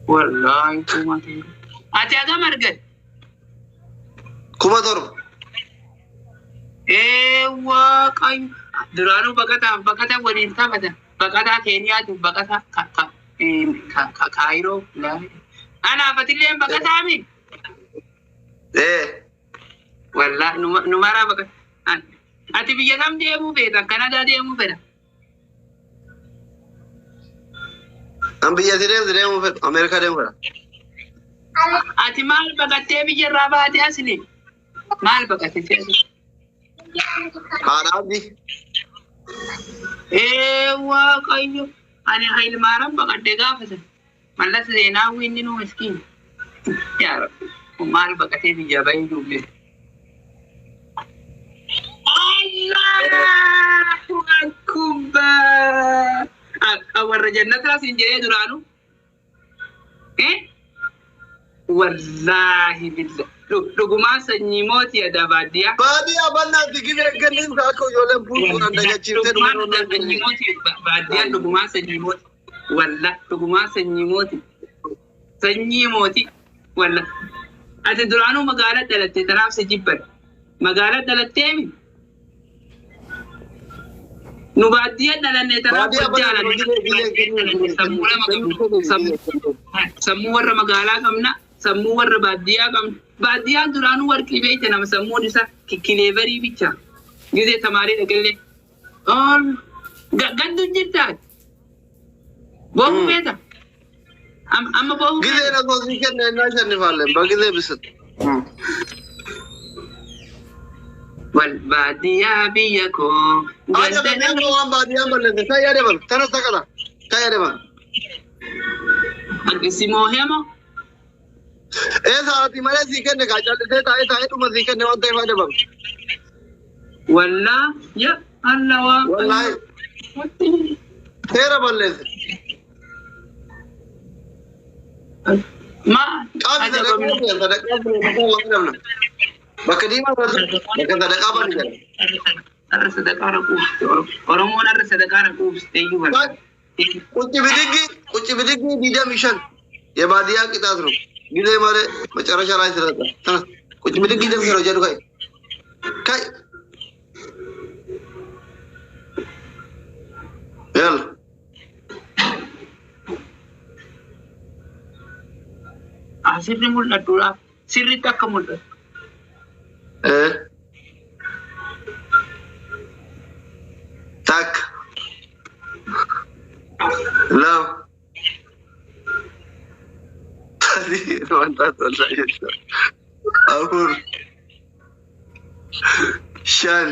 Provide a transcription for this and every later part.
والله كوما تيرو أتي أجا مرقد كوما تورب واقعي درانو بقتا ولين تابتا بقتا كينيا بقتا كايرو لا أنا فتيلين بقتا مين والله نمارا بقتا أتي بيجام ديمو بيتا كندا ديمو بيتا أم بيجي ديمو بيتا أمريكا ديمو بيتا أتي مال بقتا بيجي رابعة أصلي مال بقتا أصلي Harabi. Waaqayyo ani hailmaaran baqadde gaafatan mallas seenaa winni nu miskiin yaa rabbi maal baqatee biyya bahee duublee Allahu akbar warra jannataa siin jedhee duraanu wallahi billah Lugumaa sanyii mootii aadaa baadiyyaa. Baadiyyaa bal'aa digiree galleen akka ijoolleen buusuun dagachiiftee sanyii mootii baadiyyaa lugumaa sanyii mootii. Walla lugumaa sanyii mootii. Sanyii mootii walla. Ati duraanuu magaalaa dhalattee tanaaf si jibban. Magaalaa dhalattee mi? Nu baadiyyaa dhalannee tanaaf sammuu warra magaalaa qabna. Sammuu warra baadiyyaa qabna. Baadiyyaa duraanuu warqii beekte nama sammuun isaa kileeverii bicha. Gizee tamaarii dhaqillee. Gaddu jirtaati. Boohu beeta. Amma boohu beeta. Gizee na goosii kennee naa shannifaallee bagizee bisatu. Wal baadiyyaa biyya koo. Aja baadiyyaa koo waan baadiyyaan balleesse. Kan yaade balu. Kanas takala. Kan yaade balu. Argisi mooheemo. Saati malee sii kenne kaa callisee taa'ee dhuma sii kenne waan ta'eef yaade balu. Wallaa ya Allah waa. Wallaahi. Seera balleesse. Bakka diimaa bakka sadaqaa bani jala. Arra sadaqaa raquufte Oromoon arra sadaqaa raquufte iyyuu bala. Quci bidiggi 25 የባዲያ ቅጣት ነው። ጊዜ ማለት መጨረሻ ላይ ስለታ ተነስ ቁጭ ብድግ ይደምሰው ጀዱ ካይ يلا asirri mul'adhuudha sirriitti akka mul'atu tak la tadi mantap saya Abur Shan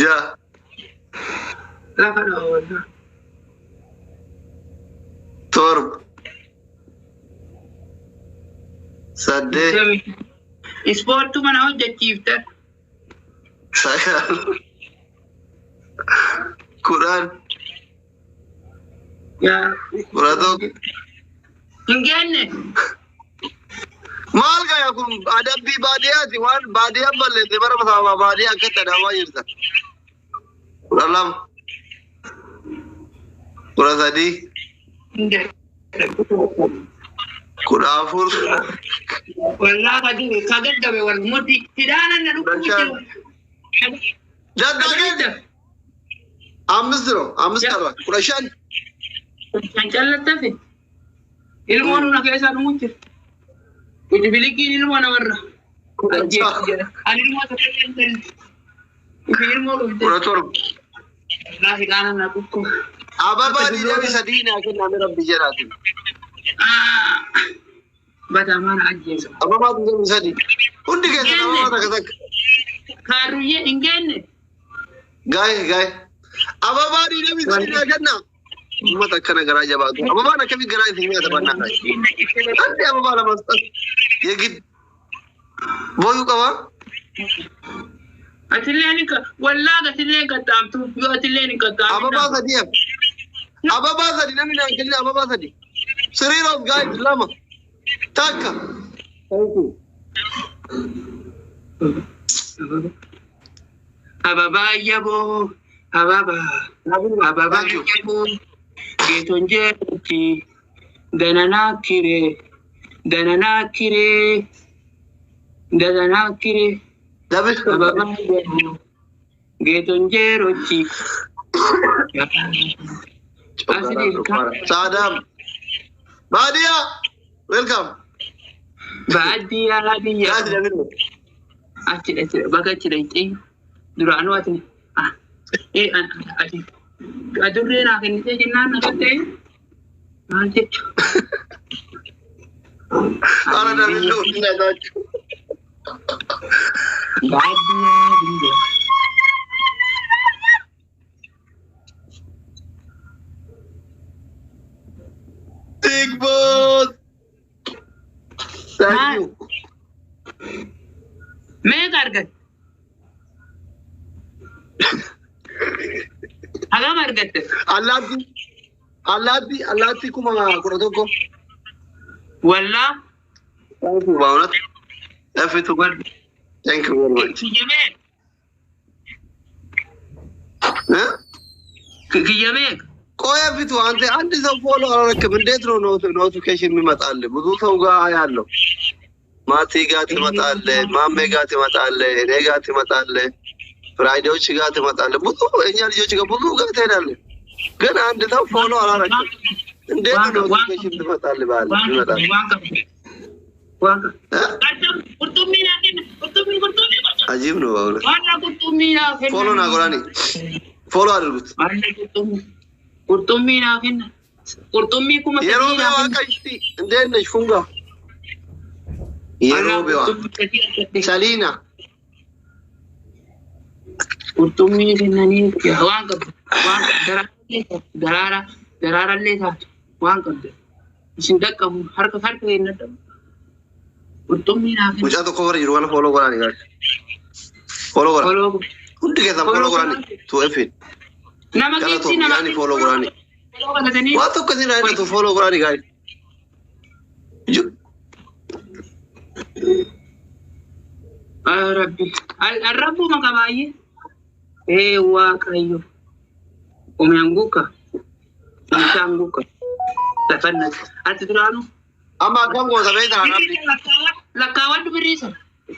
Ya lafa dha Torb Sadde Ispoortu mana hojjechiifte Saya Quran Ya Qurato Ingenne Maal gaya kun adabbi baadiyyaati waan baadiyyaa balleesse bara masaafaa baadiyyaa akka tadhamaa jirta. Kudha lama. Kudha sadii. Kudha afur. Wallaa kagaddabe wal muddi hidhaanan na dhukkuute. Daddagee. Ammis qaba. Kudha shan. Kan callattafe. Ilmoon na keessaa dhumuutti. Kuji bilikiin ilmoo namarra. Ani ilmoo tokko kan ilmoo dhufte. Kudha torba. Wallaa hidhaanan na dhukkuute. Ababa diinami sadii naa kenname rabbi jedhaati. Bata mana ajjeesu. Ababa diinami sadii. Hundi keessa ababa takka takka. Kaaruyyee hin geenne. Gaa'e. Ababa diinami sadii naa kenna. Ummata akkana garaa jabaatu. Ababaan akkamitti garaa isin nyaata bannaa ta'a. Anti ababaa lamas yegid booyuu qabaa. Atillee ni wallaa gatillee gattaamtu yoo atillee ni gattaamtu. Ababaa sadii ababaa sadii namni naan kenne ababaa sadii. Siriiroof gaa'e lama takka. Ababaa yaboo ababaa yaboo. geetonjeetti dananaakire ababaan jedhu geetonjeerotti Sadam. Badia. Welcome. Badia. Achi bakka achi dhaqxee duraanuu ati ati adurree naa kennitee jennaan na qattee maal jechuudha. Ara namni dhufu na dhaachu. Badia. Big boss. Thank you. Mee argatte. Hagam argatte. Allaatti kuma kudha tokko. Wallaa. Thank you, Baunat. Thank you very much. Kiyyamee. ቆይ ፊቱ አንድ ሰው ፎሎ አላረክም። እንዴት ነው ኖቲፊኬሽን የሚመጣልህ? ብዙ ሰው ጋር ያለው ማቲ ጋር ትመጣለህ፣ ማሜ ጋር ትመጣለህ፣ እኔ ጋር ትመጣለህ፣ ፍራይዴዎች ጋር ትመጣለህ፣ ብዙ እኛ ልጆች ጋር ብዙ ጋር ትሄዳለህ። ግን አንድ ሰው ፎሎ አላረክም። እንዴት ነው ኖቲፊኬሽን ትመጣልህ? ባለ ይመጣል። አጂብ ነው ባለ ፎሎ ናጎራኒ ፎሎ አድርጉት። Qurxummii naa kenna. Qurxummii kuma sadii yeroo bee waaqaatti እንዴት ነሽ ፉንጋ? yeroo bee Saliina. Qurxummii kennanii waan qabdu waan daraarallee taatu waan qabdu isin dhaqqabu harka kenna dhabu. Qurxummii naa kenna. Mucaa tokko warra jiru waan fooloo godhaanii gaari. Fooloo godhaa. Hundi keessan fooloo godhaanii tu'eefin. Nama keetti nama follow godhaanii. Waan tokko isin raayidhatu follow godhaanii gaari. Rabbi. Arrabbu maka baay'ee. Waaqayyo. Umeanguka. Umeanguka. Tafanna. Ati duraanu. Amma akkam goota beektaa rabbi. Lakkaawwadhu birriisa.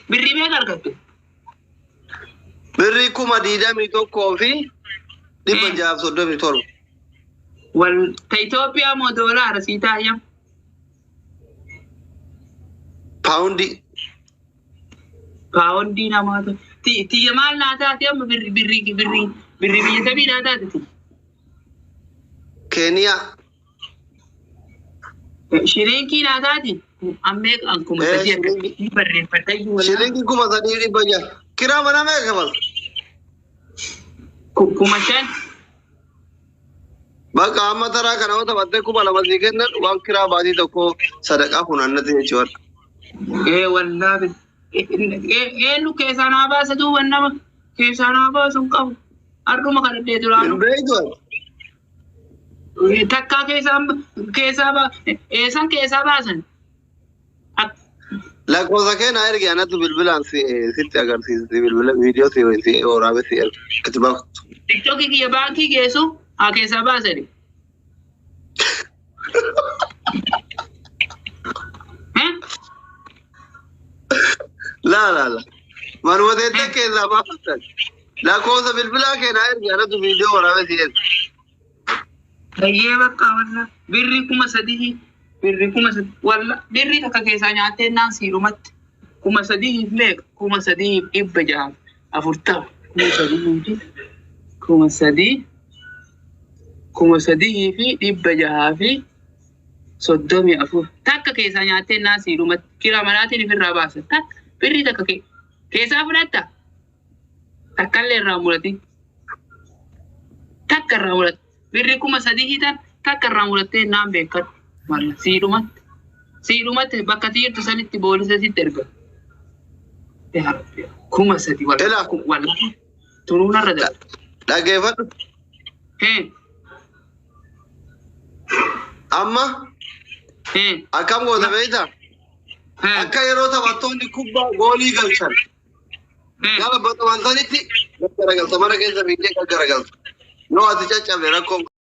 Birrii meeqa argatte? Birrii kuma 21 fi 637. Wal ta Itoophiyaa moo doolaara sii taayam? Paawundii namaatu. Tiyya maal naa taate amma birrii biyya sabii naa taate. Keeniyaa. Shirinkii naa taate. Ammee akkuma sadii akkasii barreeffadha. Shirinkii kuma 300. Kiraa mana meeqa bal? Kuma 5. Bakka amma taraa kana wata battee kuma 2 sii kennan waan kiraa baatii tokko sadaqaa funaannate jechuudha. Wallaahi. Eenyu keessaa naa baasa duuba nama keessaa naa baasu hin qabu. Har'uma kana illee duraanu. Takkaa keessaa baasan. Lakkoofsa keenyaa ergi anatti bilbilaan sitti agarsiisa bilbila viidiyoo si waraabee si itti baaftu. TikTokii kiyya baankii geessu haa keessaa baasani. La. Manuma teessee keessaa baafatan. Lakkoofsa bilbilaa keenyaa ergi anatti viidiyoo waraabee si erga. Tayyee bakka walla birrii kuma 3. Walla birrii takka keessaa nyaattee naan siirumatti 3,000 meeqa 3,640 3,634 takka keessaa nyaattee naan siirumatti kiraa manaatiin ofirraa baasan takka birrii takka keessaa fudhatta takkallee irraa mul'ati takka irraa mul'ati birrii 3,000 takka irraa mul'attee naan beekadhu. Walla siidhumatti bakka tiirtu sanitti boolisa sitti erga. 3,000 walla turuun irra jira. Dhageeffadhu. Amma akkam goota beektaa? Akka yeroo taphattoonni kubbaa goolii galchan. Gaafa baxaman sanitti garagalta mana keessa fiigdee garagalta. Yoo ati caccabde rakkoon